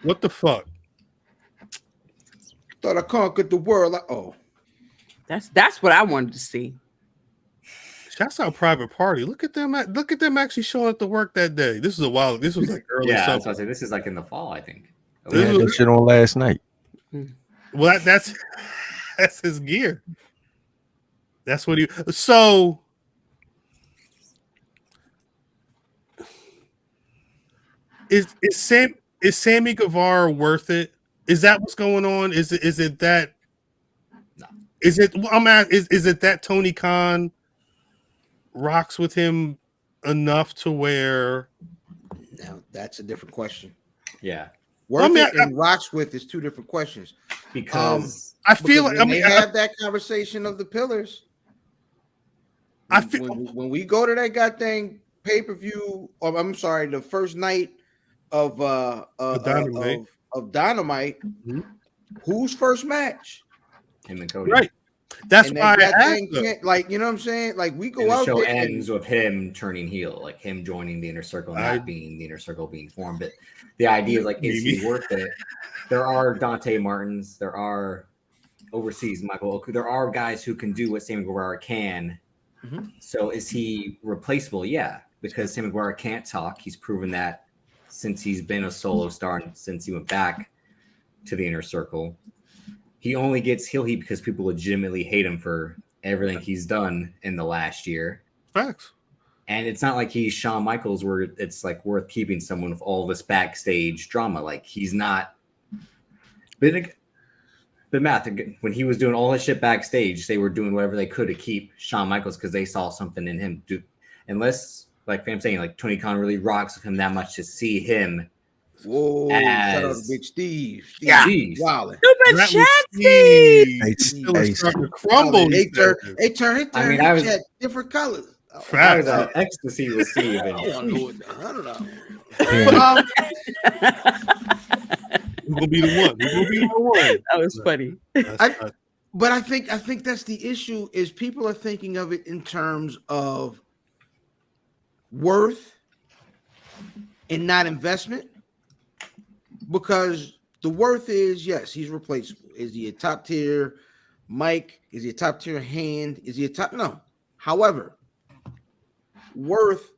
What the fuck? Thought I conquered the world. Like, oh, That's what I wanted to see. Shouts out Private Party. Look at them. Look at them actually showing up to work that day. This is a while. This was like early Yeah, summer. that's what I say. This is like in the fall, I think. They had that shit on last night. Well, that's his gear. That's what he. So is Sammy Guevara worth it? Is that what's going on? Is it that? No. Is it? I'm at. Is it that Tony Khan rocks with him enough to where? now that's a different question. Yeah, Worth it and rocks with is two different questions. because I feel like they have that conversation of the pillars. I feel when we go to that goddamn pay-per-view, or I'm sorry, the first night of Dynamite. Of Dynamite, Mhm. whose first match? him and Cody. right. That's And why I that asked thing them. can't, like, you know what I'm saying? Like, we go And the out show there ends and, with him turning heel, like him joining the inner circle, I- not being the inner circle being formed. But the idea is like, is he Maybe. worth it? There are Dante Martins, there are overseas Michael Oku, there are guys who can do what Sammy Guevara can. Mhm. So is he replaceable? Yeah, because Sammy Guevara can't talk. He's proven that since he's been a solo star and since he went back to the inner circle. He only gets heel heat because people legitimately hate him for everything he's done in the last year. Facts. And it's not like he's Shawn Michaels where it's like worth keeping someone with all this backstage drama. Like he's not. But Matt, when he was doing all his shit backstage, they were doing whatever they could to keep Shawn Michaels because they saw something in him. Unless, like I'm saying, like Tony Khan really rocks with him that much to see him. whoa, shout out to As- Big Steve. Yeah. Jeez. Wildin'. Stupid That Chatsy. was Steve. Hey, Still is hey, starting to crumble. They these turn, days. they turn, I mean, I was- had different colors. Facts. I was ecstasy with Steve. I And, don't know. I don't know. Yeah. We're gonna be the one. We're gonna be the one. That was funny. But I think that's the issue is people are thinking of it in terms of worth and not investment, because the worth is, yes, he's replaceable. Is he a top tier Mike? Is he a top tier Hand? Is he a top? No. However, worth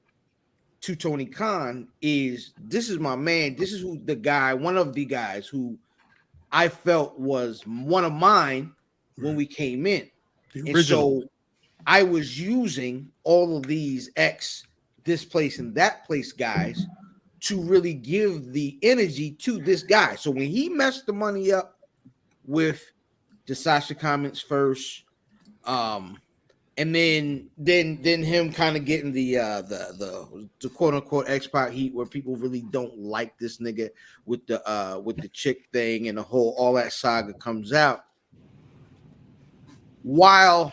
to Tony Khan is, this is my man. This is who the guy, one of the guys who I felt was one of mine when we came in. The And original. so I was using all of these this place and that place guys to really give the energy to this guy. So when he messed the money up with the Sasha comments first, and then him kind of getting the quote unquote X-Pac heat where people really don't like this nigga with the chick thing and all that saga comes out. While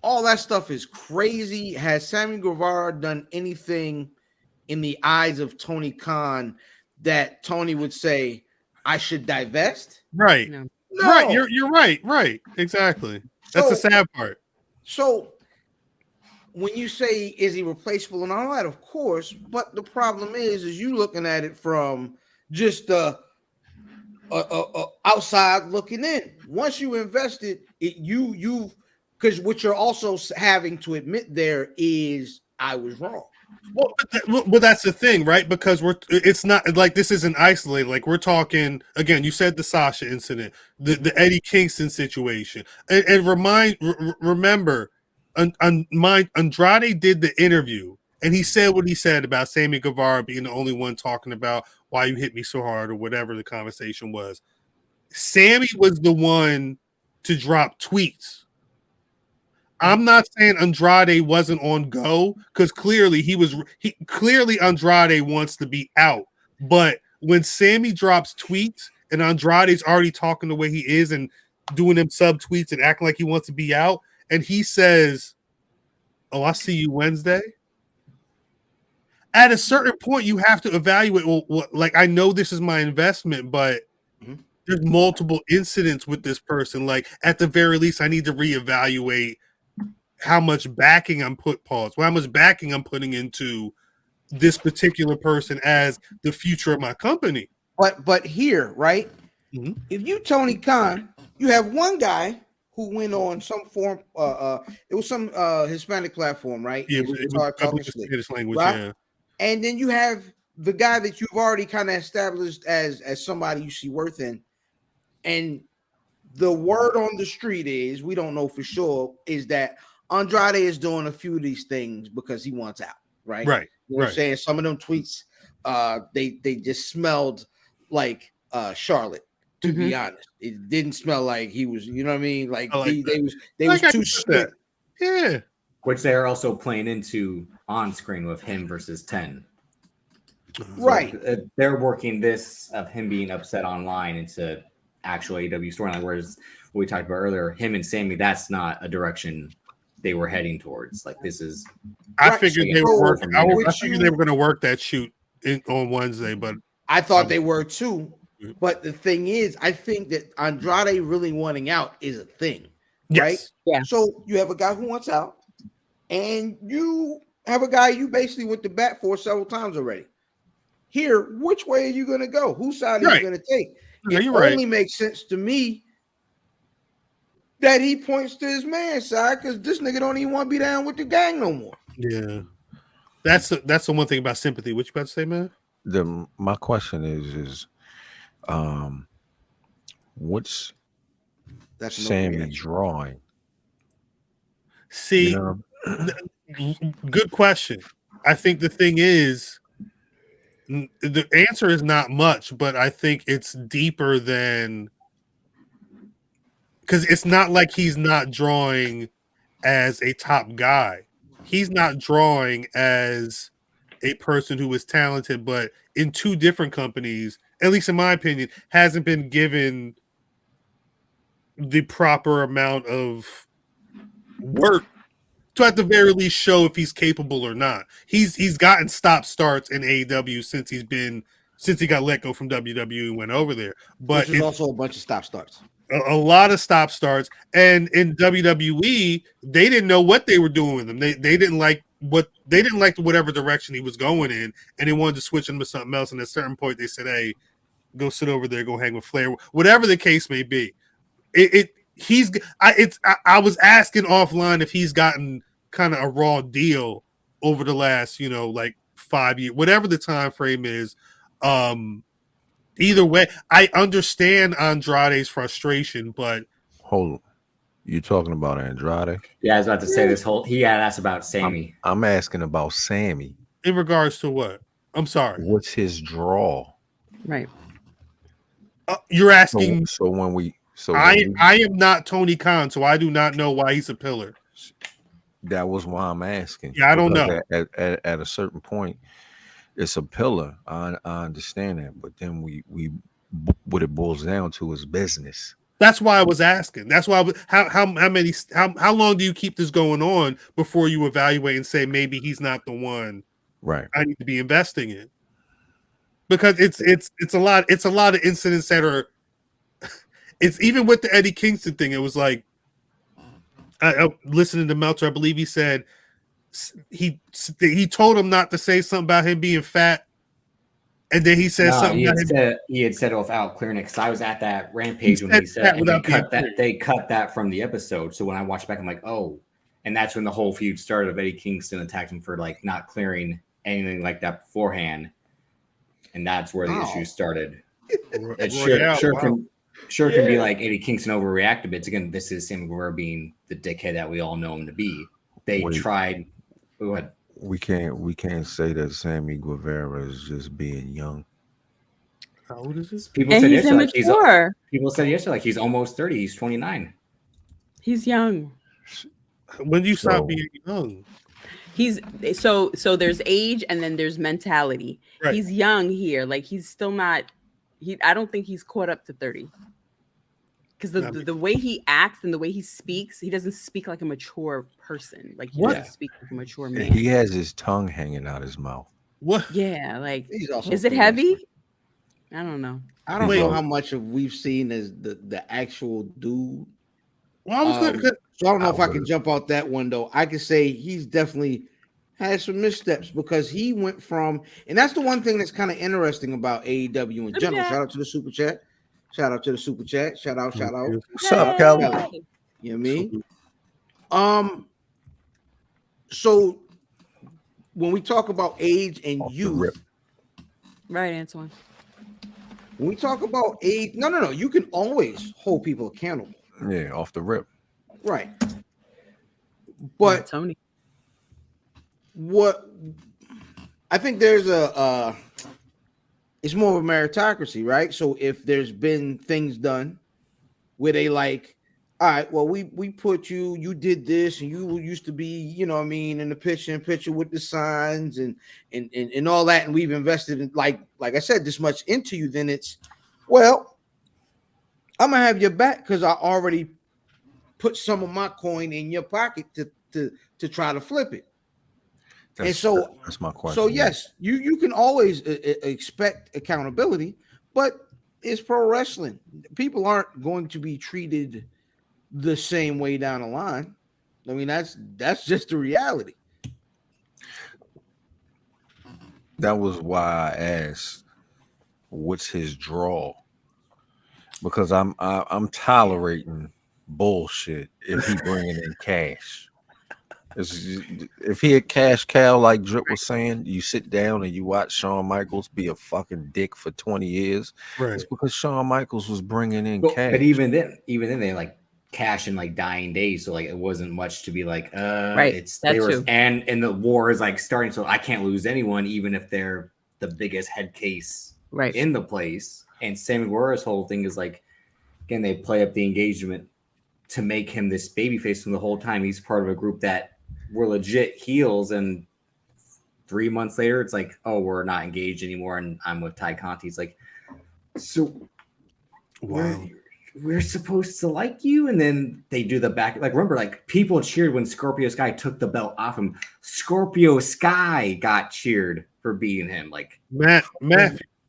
all that stuff is crazy, has Sammy Guevara done anything in the eyes of Tony Khan that Tony would say, I should divest? Right. No. No. Right. You're right. Right. Exactly. That's the sad part. So when you say, is he replaceable and all that, of course, but the problem is you looking at it from just outside looking in. Once you invested, because what you're also having to admit there is I was wrong. Well, that's the thing, right? Because it's not like this isn't isolated. Like we're talking again. You said the Sasha incident, the Eddie Kingston situation, and remember, Andrade did the interview, and he said what he said about Sammy Guevara being the only one talking about why you hit me so hard or whatever the conversation was. Sammy was the one to drop tweets. I'm not saying Andrade wasn't on go because clearly clearly Andrade wants to be out. But when Sammy drops tweets and Andrade's already talking the way he is and doing them sub tweets and acting like he wants to be out, and he says, "Oh, I'll see you Wednesday." At a certain point, you have to evaluate. Well, like I know this is my investment, but there's multiple incidents with this person. Like at the very least, I need to reevaluate how much backing I'm how much backing I'm putting into this particular person as the future of my company. But here, right? Mhm. If you Tony Khan, you have one guy who went on some form. It was some Hispanic platform, right? Yeah, And but he it was started I talking believe it's slick, Spanish language. right? Yeah, And then you have the guy that you've already kind of established as somebody you see worth in, and the word on the street is, we don't know for sure, is that Andrade is doing a few of these things because he wants out, right? right, You know what I'm right. saying? Some of them tweets, they just smelled like Charlotte, to be honest. It didn't smell like he was, you know what I mean? Like I like that. they Like, was I too get slick. that. Yeah, Which they are also playing into on screen with him versus 10. Right. So they're working this of him being upset online into actual AEW storyline. Whereas what we talked about earlier, him and Sammy, that's not a direction they were heading towards. Like this is, I Right, figured so they were from working. I Universe. figured they were going to work that shoot on Wednesday, but I thought they were too. Mhm. But the thing is, I think that Andrade really wanting out is a thing, right? yes, Yeah. So you have a guy who wants out, and you have a guy you basically went to bat for several times already. Here, which way are you going to go? Whose side are Right. you going to take? Yeah, It you're right. only makes sense to me that he points to his man's side, because this nigga don't even want to be down with the gang no more. Yeah, that's the one thing about sympathy. What you about to say, man? My question is what's That's no Sammy reaction. drawing? See, You know? good question. I think the thing is, the answer is not much, but I think it's deeper than, because it's not like he's not drawing as a top guy. He's not drawing as a person who is talented, but in two different companies, at least in my opinion, hasn't been given the proper amount of work to at the very least show if he's capable or not. He's gotten stop starts in AEW since he got let go from WWE and went over there. But Which is also a bunch of stop starts. a lot of stop starts, and in WWE they didn't know what they were doing with him. They didn't like whatever direction he was going in, and they wanted to switch him to something else. And at a certain point, they said, "Hey, go sit over there, go hang with Flair," whatever the case may be. I was asking offline if he's gotten kind of a raw deal over the last, like 5 years, whatever the time frame is. Either way, I understand Andrade's frustration, but Hold on. You talking about Andrade? Yeah, I was about to say this whole. He had asked about Sammy. I'm asking about Sammy. in regards to what? I'm sorry. What's his draw? Right. You're asking. So when we I am not Tony Khan, so I do not know why he's a pillar. that was why I'm asking. Yeah, I don't Because know. At a certain point, it's a pillar. I understand that, but then we what it boils down to is business. That's why I was asking. That's why I was, how long do you keep this going on before you evaluate and say maybe he's not the one Right. I need to be investing in? Because it's a lot of incidents that are. It's even with the Eddie Kingston thing. It was like, I listening to Meltzer. I believe he said he told him not to say something about him being fat, and then he said something about him. He had said it without clearing it because I was at that rampage when he said said, and without being clear. they cut that from the episode. So when I watched back, I'm like, oh, and that's when the whole feud started. Of Eddie Kingston attacked him for like not clearing anything like that beforehand, and that's where the issue started. It sure can be like Eddie Kingston overreacted, but it's, again, this is Sammy Guevara being the dickhead that we all know him to be. They tried. Go ahead. We can't say that Sammy Guevara is just being young. How old is this? People And said he's yesterday, immature. people said yesterday like he's almost 30. He's 29. He's young. When do you stop So- being young? He's so there's age and then there's mentality. Right. He's young here. Like he's still not. I don't think he's caught up to 30. Because the way he acts and the way he speaks, he doesn't speak like a mature person. Like he doesn't speak like a mature man. He has his tongue hanging out his mouth. What? Yeah, like He's also is it heavy? I don't know. I don't Wait. know how much of we've seen as the actual dude. Well, I was So I don't know if I can jump out that window. I could say he's definitely had some missteps because he went from, and that's the one thing that's kind of interesting about AEW in general. Shout out to the super chat. Shout out to the super chat. Shout out. What's up, Kelly? You know what I mean? So when we talk about age and youth, right, Antoine. When we talk about age, no, you can always hold people accountable. Yeah, off the rip. Right. But Tony, what I think there's it's more of a meritocracy, right? So if there's been things done where they like, all right, well, we put you did this, and you used to be, you know what I mean, in the picture with the signs and all that, and we've invested in like I said, this much into you, then it's, well, I'm gonna have your back because I already put some of my coin in your pocket to try to flip it. That's my question. So yes, you can always expect accountability, but it's pro wrestling. People aren't going to be treated the same way down the line. I mean, that's just the reality. That was why I asked, what's his draw? Because I'm tolerating bullshit if he bringing in cash. If he a cash cow, like Drip was saying, you sit down and you watch Shawn Michaels be a fucking dick for 20 years. Right. It's because Shawn Michaels was bringing in cash. But even then they like cash in like dying days, so like it wasn't much to be like, right. And the war is like starting, so I can't lose anyone, even if they're the biggest head case right in the place. And Sammy Guevara's whole thing is like, again, they play up the engagement to make him this babyface from the whole time. He's part of a group that were legit heels, and 3 months later, it's like, oh, we're not engaged anymore, and I'm with Ty Conti. It's like, so wow. We're supposed to like you, and then they do the back. Like, remember, like people cheered when Scorpio Sky took the belt off him. Scorpio Sky got cheered for beating him. Like Matt,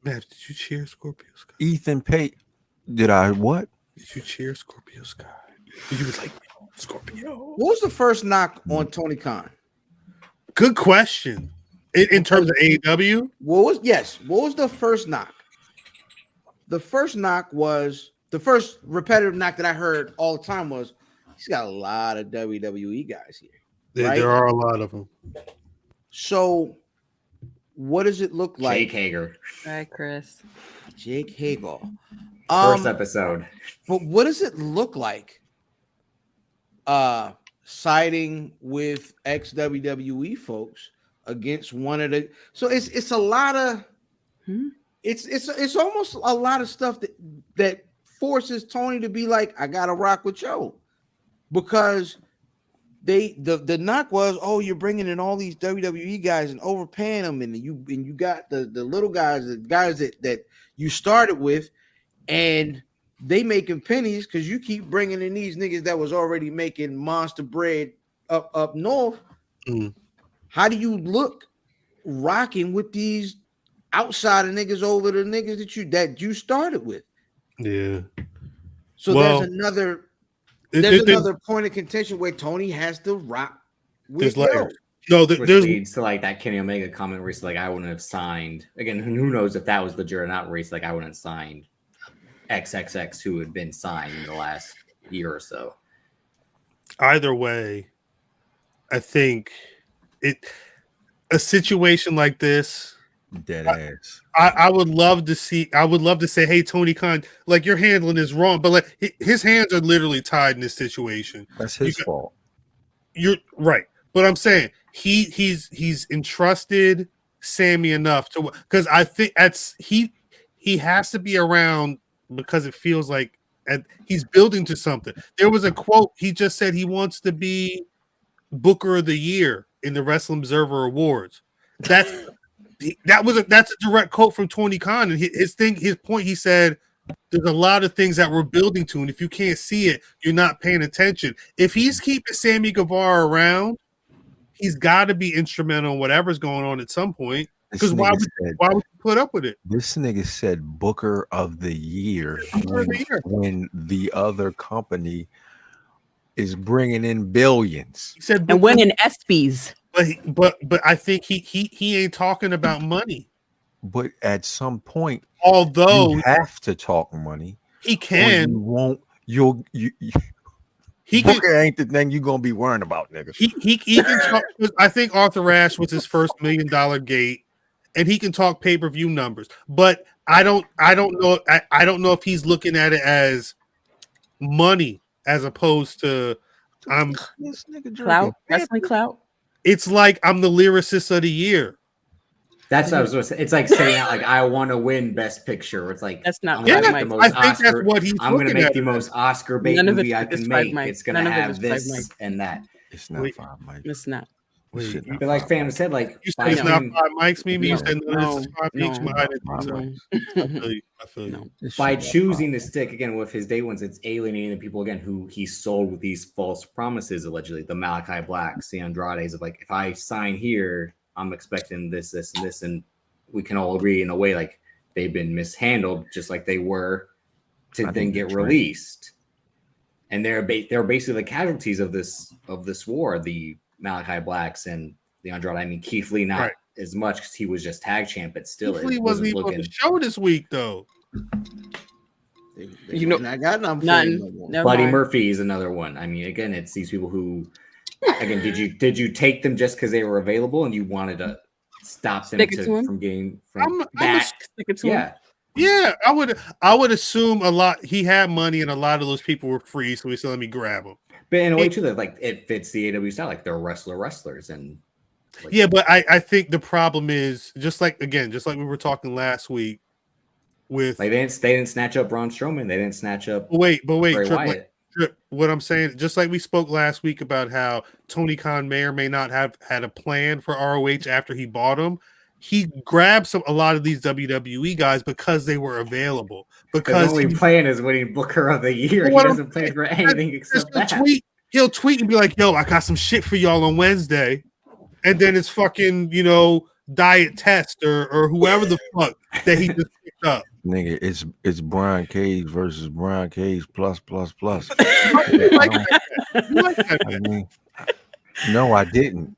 did you cheer Scorpio Sky? Ethan Pate, did I what? Did you cheer Scorpio Sky? He was like, Scorpio. What was the first knock on Tony Khan? Good question. In terms of AEW, what was the first knock? The first knock was. The first repetitive knock that I heard all the time was, he's got a lot of WWE guys here. Right? There are a lot of them. So, what does it look like? Jake Hager. Hi, Chris. Jake Hager. First episode. But what does it look like? Siding with ex-WWE folks against one of the. So it's a lot of. It's almost a lot of stuff that forces Tony to be like, I gotta rock with Joe, because the knock was, oh, you're bringing in all these WWE guys and overpaying them, and you got the little guys, the guys that you started with, and they making pennies because you keep bringing in these niggas that was already making monster bread up north. How do you look rocking with these outsider niggas over the niggas that you started with? Yeah. So there's another point of contention where Tony has to rock with Joe. No, there's leads to like that Kenny Omega comment where he's like, I wouldn't have signed. Again, who knows if that was legit or not, where he's like, I wouldn't have signed XXX who had been signed in the last year or so. Either way, I think a situation like this, dead ass. I would love to see. I would love to say, "Hey, Tony Khan, like you're handling this wrong," but like his hands are literally tied in this situation. That's his fault. You're right, but I'm saying he's entrusted Sammy enough to, because I think he has to be around because it feels like he's building to something. There was a quote he just said he wants to be Booker of the Year in the Wrestling Observer Awards. That's a direct quote from Tony Khan, and his point. He said, "There's a lot of things that we're building to, and if you can't see it, you're not paying attention." If he's keeping Sammy Guevara around, he's got to be instrumental in whatever's going on at some point. Because why would you put up with it? This nigga said Booker of the Year when the other company is bringing in billions. He said and winning ESPYs. But I think he ain't talking about money. But at some point, Although you have to talk money. he Or can, you won't. he can. Booker ain't the thing you gonna be worrying about, nigga. He can talk. I think Arthur Ashe was his first $1 million gate, and he can talk pay-per-view numbers. But I don't know. I don't know if he's looking at it as money as opposed to This nigga Clout, wrestling clout. it's like I'm the lyricist of the year. That's what I was going to say. It's like saying out like I want to win Best Picture. It's like That's not I'm gonna Yeah, make the most I think that's Oscar. what he's I'm going to looking make at. the most Oscar bait None of movie it's I for this can 5 make. mics. It's going None to of it have is 5 this mics. and that. It's not Wait. 5 mics. It's not. This shit not But like 5 Phantom mics. said, like You said it's not between- 5 mics, Mimi. You No. said no, this is 5 each. No. I didn't think so. I No. feel you. I feel you. No. This by shit not choosing 5 to mics. stick again with his day ones, it's alienating the people again who he sold with these false promises, allegedly. The Malachi Blacks, the Andrades of like, if I sign here, I'm expecting this, this, and this, and we can all agree in a way like they've been mishandled, just like they were to I then think get that's right. released. And they're basically the casualties of this war, the Malachi Blacks and the Andrade. I mean, Keith Lee not Right. as much because he was just tag champ, but still Keith it Lee wasn't even on looking. the show this week, though. They You know- I got nothing for None. him no more. Never Buddy mind. Murphy is another one. I mean, again, it's these people who, again, did you take them just because they were available and you wanted to stop them Stick it to him? from getting I'm from a- back? Stick it to him. Yeah, Yeah, I would assume a lot. He had money, and a lot of those people were free, so he said, "Let me grab them." but in a way too, that like it fits the AW style. Like they're wrestlers, and like, Yeah, but I think the problem is just like we were talking last week with. like they didn't snatch up Braun Strowman. They didn't snatch up But wait, Bray Trip, Wyatt. Trip, what I'm saying, just like we spoke last week about how Tony Khan may or may not have had a plan for ROH after he bought them. He grabbed a lot of these WWE guys because they were available. Because Because the only plan is winning Booker of the Year. He What I'm doesn't plan saying, for anything except that. he'll tweet and be like, "Yo, I got some shit for y'all on Wednesday," and then it's fucking Diet Test or whoever the fuck that he just picked up. Nigga, it's Brian Cage versus Brian Cage plus. You like that? You like that, I man. mean, no, I didn't.